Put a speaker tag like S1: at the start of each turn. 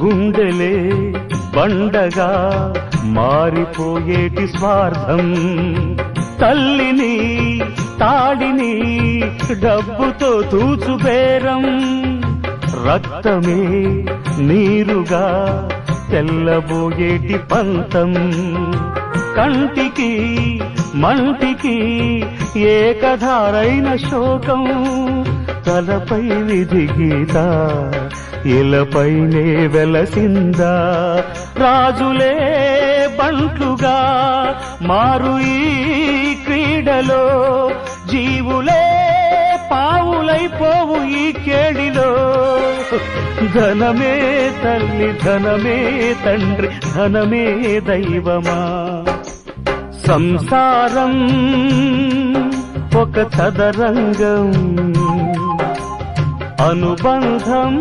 S1: గుండెలే బండగా మారిపోయేటి స్వార్థం, తల్లిని తాడిని డబ్బుతో తూచుబేరం, రక్తమే నీరుగా తెల్లబోయేటి పంతం, కంటికి మంటికి ఏకధారైన శోకం, తలపై విధి గీత ఇలపైనే వెలసిందా, రాజులే బంట్లుగా మారు ఈ క్రీడలో, జీవులే పావులైపోవు ఈ కేడిలో, ధనమే తల్లి ధనమే తండ్రి ధనమే దైవమా, సంసారం ఒక చదరంగం, అనుబంధం